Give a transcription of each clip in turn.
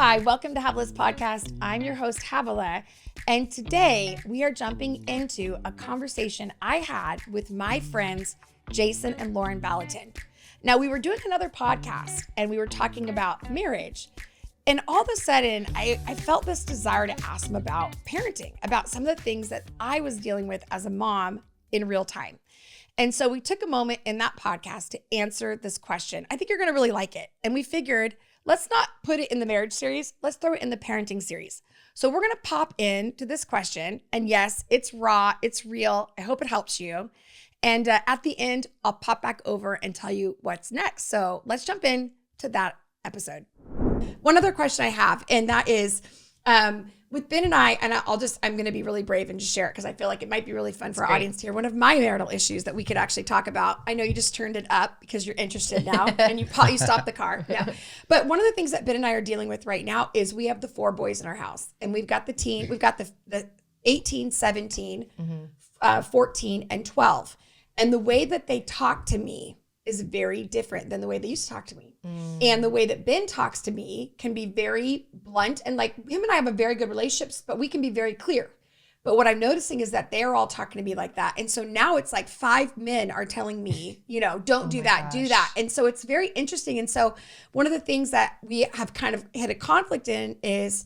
Hi, welcome to Havilah's podcast. I'm your host, Havilah, and today we are jumping into a conversation I had with my friends, Jason and Lauren Vallotton. Now, we were doing another podcast, and we were talking about marriage, and all of a sudden, I felt this desire to ask them about parenting, about some of the things that I was dealing with as a mom in real time. And so we took a moment in that podcast to answer this question. I think you're going to really like it. And we figured, let's not put it in the marriage series. Let's throw it in the parenting series. So we're going to pop into this question. And yes, it's raw. It's real. I hope it helps you. And at the end, I'll pop back over and tell you what's next. So let's jump in to that episode. One other question I have, and that is, with Ben and I, and I'm going to be really brave and just share it because I feel like it might be really fun for our audience to hear. One of my marital issues that we could actually talk about. I know you just turned it up because you're interested now and you stopped the car. Yeah. But one of the things that Ben and I are dealing with right now is we have the 4 boys in our house, and we've got the 18, 17, 14, and 12. And the way that they talk to me is very different than the way they used to talk to me. And the way that Ben talks to me can be very blunt, and like him and I have a very good relationship, but we can be very clear. But what I'm noticing is that they're all talking to me like that. And so now it's like 5 men are telling me, don't do that, do that. And so it's very interesting. And so one of the things that we have kind of had a conflict in is,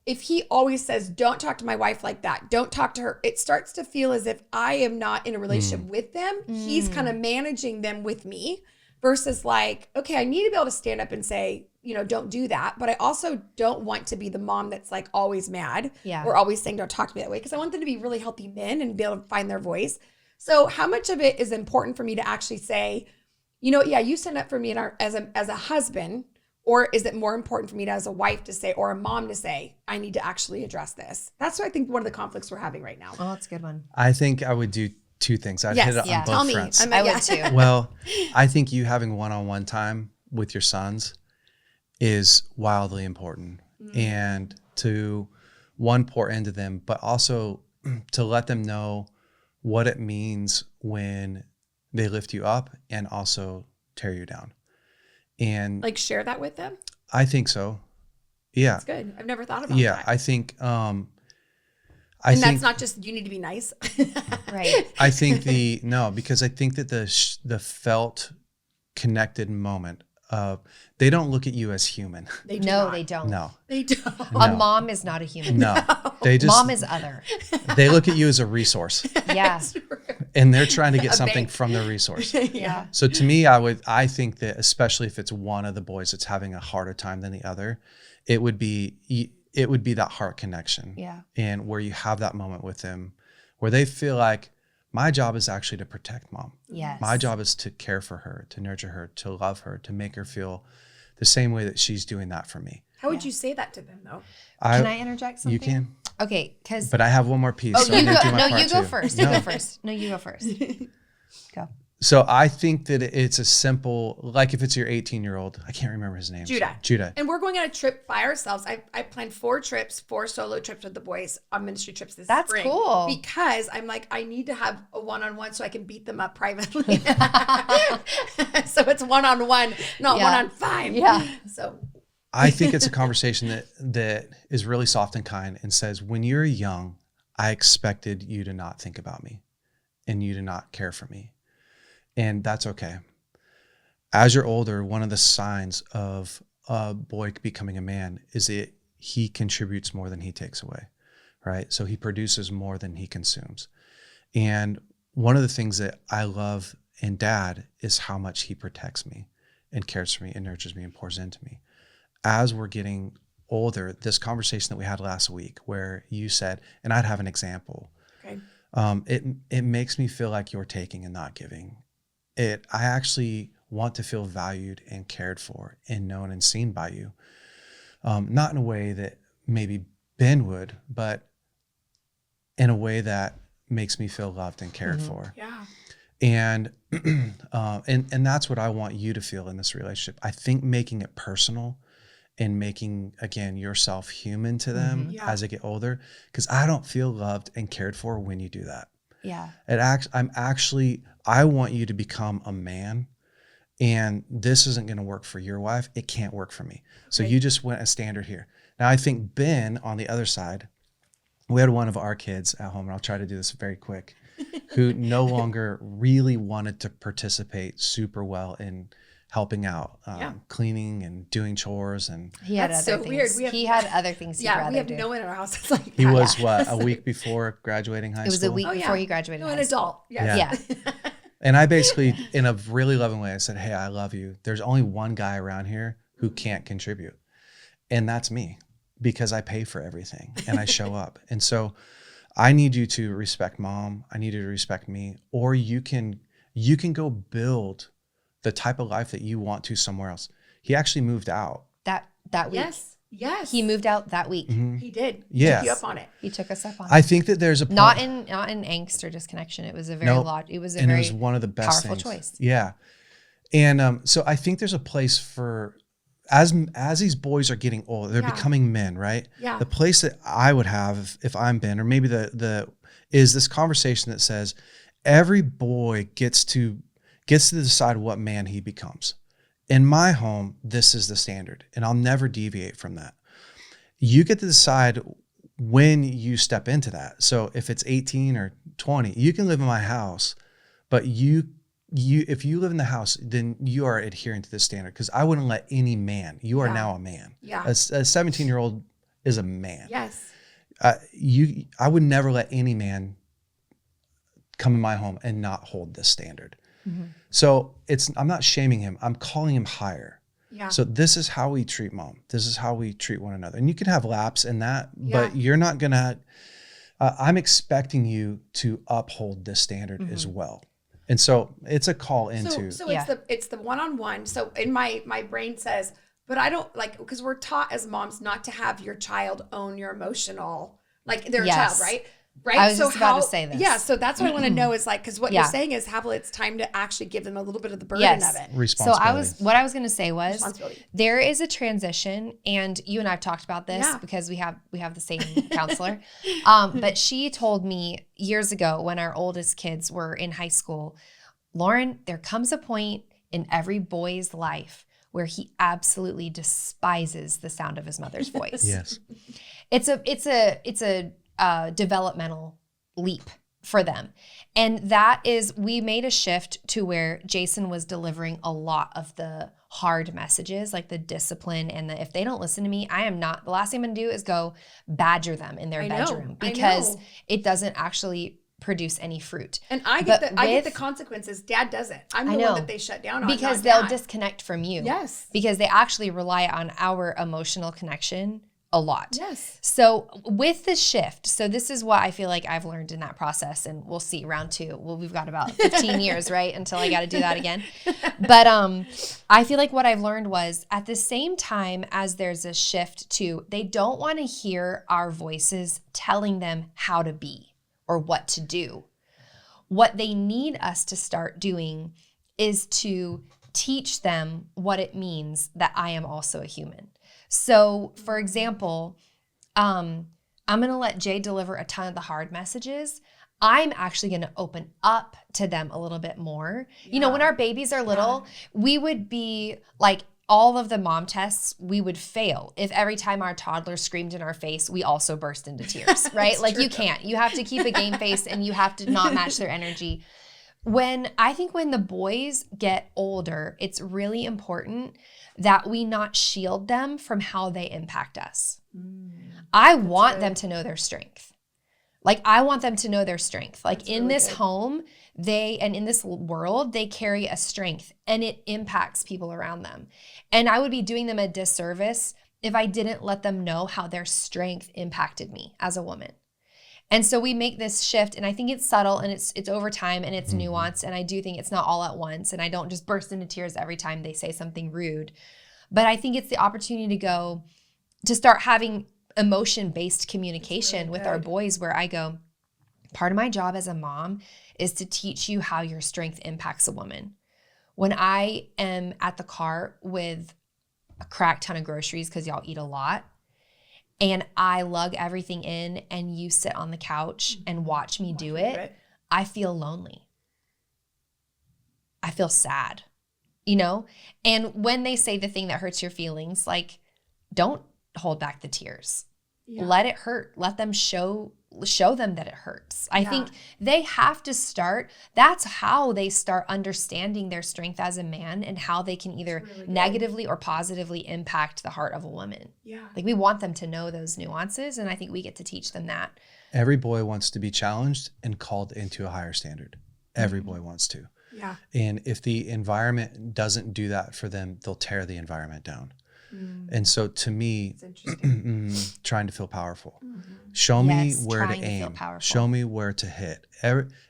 if he always says, don't talk to my wife like that, don't talk to her, it starts to feel as if I am not in a relationship with them. He's kind of managing them with me versus like, okay, I need to be able to stand up and say, don't do that. But I also don't want to be the mom that's like always mad or always saying, don't talk to me that way. Because I want them to be really healthy men and be able to find their voice. So how much of it is important for me to actually say, you stand up for me as a husband? Or is it more important for me as a wife to say, or a mom to say, I need to actually address this? That's what I think one of the conflicts we're having right now. Oh, that's a good one. I think I would do 2 things. I'd hit it on both fronts. I would too. Well, I think you having one-on-one time with your sons is wildly important. And to pour into them, but also to let them know what it means when they lift you up and also tear you down. And like share that with them? I think so. Yeah. That's good. I've never thought about that. Yeah, I think that's not just you need to be nice. Right. I think because I think that the felt connected moment of they don't look at you as human. They don't. No. They don't. A mom is not a human. No. They just mom is other. They look at you as a resource. Yeah. And they're trying to get something from the resource. Yeah. So to me, I think that especially if it's one of the boys that's having a harder time than the other, it would be that heart connection. Yeah. And where you have that moment with them where they feel like my job is actually to protect mom. Yes. My job is to care for her, to nurture her, to love her, to make her feel the same way that she's doing that for me. How would you say that to them though? Can I interject something? You can. Okay, But I have one more piece. you go. No, you go too. first. No. You go first. No, you go first. Go. So I think that it's a simple, like if it's your 18-year-old, I can't remember his name. Judah. And we're going on a trip by ourselves. I planned 4 solo trips with the boys on ministry trips this That's spring. That's cool. Because I'm like, I need to have a one-on-one so I can beat them up privately. So it's one-on-one, not 1-on-5. Yeah. So I think it's a conversation that is really soft and kind and says, when you're young, I expected you to not think about me and you to not care for me. And that's okay. As you're older, one of the signs of a boy becoming a man is that he contributes more than he takes away, right? So he produces more than he consumes. And one of the things that I love in Dad is how much he protects me and cares for me and nurtures me and pours into me. As we're getting older, this conversation that we had last week where you said, and I'd have an example, okay. It makes me feel like you're taking and not giving. I actually want to feel valued and cared for and known and seen by you. Not in a way that maybe Ben would, but in a way that makes me feel loved and cared for. Yeah. And that's what I want you to feel in this relationship. I think making it personal and making, again, yourself human to them as they get older, because I don't feel loved and cared for when you do that. Yeah. I want you to become a man and this isn't going to work for your wife, it can't work for me. So Okay. you just went a standard here. Now I think Ben on the other side, we had one of our kids at home, and I'll try to do this very quick, who no longer really wanted to participate super well in helping out, cleaning and doing chores. And He had That's other so things. weird. He had other things he'd Yeah, rather we have do. no one in our house that's like he that. was a week before graduating high It was school. a week Oh, before yeah. you graduated No, an high school. adult. Yes. Yeah. And I basically, in a really loving way, I said, hey, I love you. There's only one guy around here who can't contribute. And that's me, because I pay for everything and I show up. And so I need you to respect mom. I need you to respect me. Or you can go build the type of life that you want to somewhere else. He actually moved out. That week. Yes. He moved out that week. He did. Yeah. Took you up on it. He took us up on it. I think that there's a point. Not in angst or disconnection. It was a very it was a and very it was one of the best powerful things. choice. Yeah. And so I think there's a place for, as these boys are getting older, they're becoming men, right? Yeah. The place that I would have if I'm Ben, or maybe is this conversation that says every boy gets to decide what man he becomes. In my home, this is the standard, and I'll never deviate from that. You get to decide when you step into that. So if it's 18 or 20, you can live in my house, but if you live in the house, then you are adhering to this standard, because I wouldn't let any man. You are now a man. Yeah. A 17-year-old is a man. Yes. I would never let any man come in my home and not hold this standard. Mm-hmm. So I'm not shaming him. I'm calling him higher. Yeah. So this is how we treat mom. This is how we treat one another. And you can have lapse in that, Yeah. but you're not going to, I'm expecting you to uphold this standard as well. And so it's a call into. So it's the one-on-one. So in my brain says, but I don't like, because we're taught as moms not to have your child own your emotional, like their child, right? Right. I was just about to say this. Yeah. So that's what I want to know is like, because what you're saying is, Havilah, it's time to actually give them a little bit of the burden of it. Responsibility. So what I was going to say was Responsibility. there is a transition, and you and I have talked about this because we have the same counselor. But she told me years ago when our oldest kids were in high school, Lauren, there comes a point in every boy's life where he absolutely despises the sound of his mother's voice. Yes. It's a developmental leap for them. And that is, we made a shift to where Jason was delivering a lot of the hard messages, like the discipline and if they don't listen to me, the last thing I'm going to do is go badger them in their bedroom, because it doesn't actually produce any fruit. And I get the consequences. Dad doesn't. I'm the one that they shut down on. Because they'll disconnect from you. Yes. Because they actually rely on our emotional connection a lot. Yes. So with the shift, so this is what I feel like I've learned in that process, and we'll see round 2. Well, we've got about 15 years, right? Until I got to do that again. But I feel like what I've learned was, at the same time as there's a shift to, they don't want to hear our voices telling them how to be or what to do. What they need us to start doing is to teach them what it means that I am also a human. So, for example, I'm going to let Jay deliver a ton of the hard messages. I'm actually going to open up to them a little bit more. Yeah. You know, when our babies are little, we would be like, all of the mom tests, we would fail if every time our toddler screamed in our face, we also burst into tears, right? Like true. You can't. You have to keep a game face, and you have to not match their energy. I think when the boys get older, it's really important that we not shield them from how they impact us. I want them to know their strength. Like, I want them to know their strength. Like, in this home, and in this world, they carry a strength, and it impacts people around them. And I would be doing them a disservice if I didn't let them know how their strength impacted me as a woman. And so we make this shift, and I think it's subtle, and it's over time, and it's nuanced, and I do think it's not all at once, and I don't just burst into tears every time they say something rude. But I think it's the opportunity to start having emotion-based communication with our boys, where I go, part of my job as a mom is to teach you how your strength impacts a woman. When I am at the car with a crack ton of groceries, because y'all eat a lot, and I lug everything in, and you sit on the couch and watch me do it, I feel lonely. I feel sad. you know? And when they say the thing that hurts your feelings, like, don't hold back the tears. Yeah. Let it hurt. Let them show them that it hurts. I think they have to start. That's how they start understanding their strength as a man and how they can either negatively or positively impact the heart of a woman. Yeah. Like, we want them to know those nuances, and I think we get to teach them that. Every boy wants to be challenged and called into a higher standard. Every boy wants to. Yeah. And if the environment doesn't do that for them, they'll tear the environment down. And so to me, trying to feel powerful. Show me where to aim. Show me where to hit.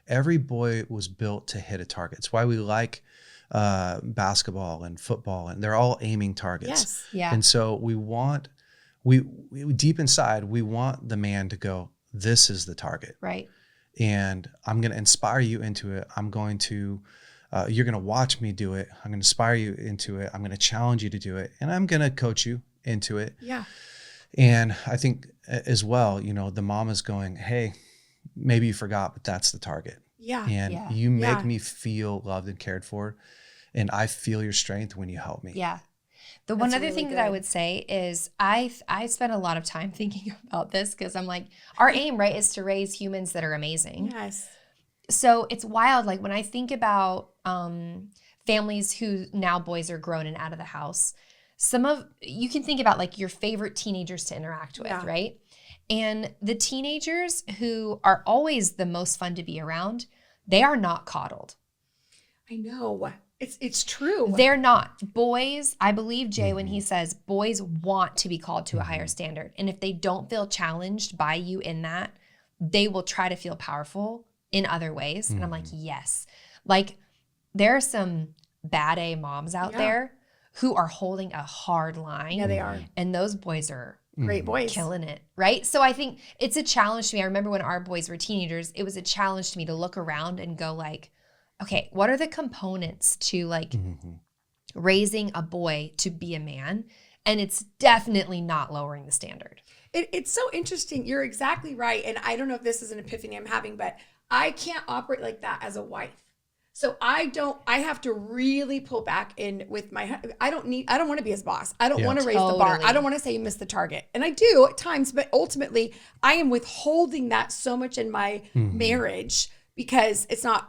Every boy was built to hit a target. It's why we like basketball and football, and they're all aiming targets. Yes. Yeah. And so we deep inside, we want the man to go, this is the target. Right. And I'm going to inspire you into it. I'm going to, you're going to watch me do it. I'm going to inspire you into it. I'm going to challenge you to do it. And I'm going to coach you into it. Yeah. And I think as well, you know, the mom is going, hey, maybe you forgot, but that's the target. Yeah. And you make me feel loved and cared for. And I feel your strength when you help me. Yeah. The one other thing that I would say is I spent a lot of time thinking about this, because I'm like, our aim, right, is to raise humans that are amazing. Yes. So it's wild. Like, when I think about families who now boys are grown and out of the house, you can think about like your favorite teenagers to interact with, right? And the teenagers who are always the most fun to be around, they are not coddled. I know. It's true. They're not. Boys, I believe Jay when he says boys want to be called to a higher standard. And if they don't feel challenged by you in that, they will try to feel powerful in other ways. And I'm like, yes. Like, there are some bad A moms out there who are holding a hard line. Yeah, they are. And those boys are great boys. Killing it, right? So I think it's a challenge to me. I remember when our boys were teenagers, it was a challenge to me to look around and go like, okay, what are the components to like raising a boy to be a man? And it's definitely not lowering the standard. It's so interesting. You're exactly right. And I don't know if this is an epiphany I'm having, but I can't operate like that as a wife. So I have to really pull back in with I don't want to be his boss. I don't want to raise the bar. I don't want to say you missed the target. And I do at times, but ultimately I am withholding that so much in my marriage, because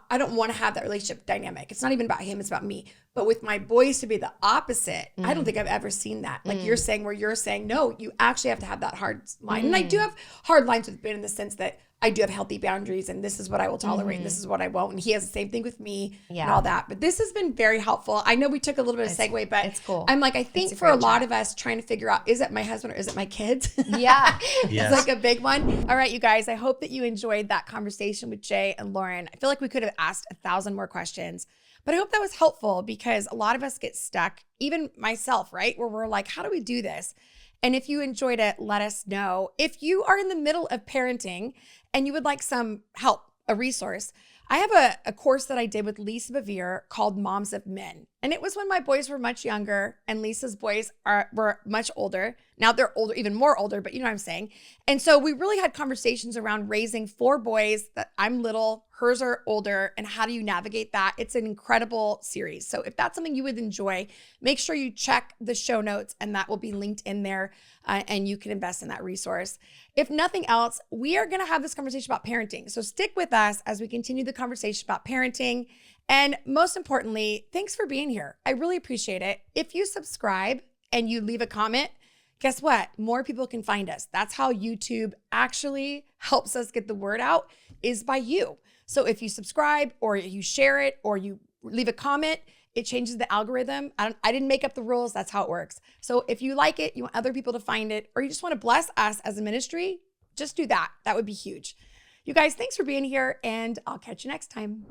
I don't want to have that relationship dynamic. It's not even about him, it's about me. But with my boys to be the opposite, I don't think I've ever seen that. Like you're saying, where you're saying, no, you actually have to have that hard line. And I do have hard lines with Ben in the sense that I do have healthy boundaries, and this is what I will tolerate and this is what I won't. And he has the same thing with me and all that. But this has been very helpful. I know we took a little bit of segue, but it's cool. I'm like, I think for a lot of us trying to figure out, is it my husband or is it my kids? Yeah. It's like a big one. All right, you guys, I hope that you enjoyed that conversation with Jay and Lauren. I feel like we could have asked 1,000 more questions, but I hope that was helpful, because a lot of us get stuck, even myself, right? Where we're like, how do we do this? And if you enjoyed it, let us know. If you are in the middle of parenting and you would like some help, a resource, I have a course that I did with Lisa Bevere called Moms of Men. And it was when my boys were much younger and Lisa's boys were much older. Now they're older, even more older, but you know what I'm saying. And so we really had conversations around raising 4 boys that I'm little, hers are older, and how do you navigate that? It's an incredible series. So if that's something you would enjoy, make sure you check the show notes, and that will be linked in there, and you can invest in that resource. If nothing else, we are going to have this conversation about parenting. So stick with us as we continue the conversation about parenting. And most importantly, thanks for being here. I really appreciate it. If you subscribe and you leave a comment, guess what? More people can find us. That's how YouTube actually helps us get the word out, is by you. So if you subscribe or you share it or you leave a comment, it changes the algorithm. I didn't make up the rules. That's how it works. So if you like it, you want other people to find it, or you just want to bless us as a ministry, just do that. That would be huge. You guys, thanks for being here, and I'll catch you next time.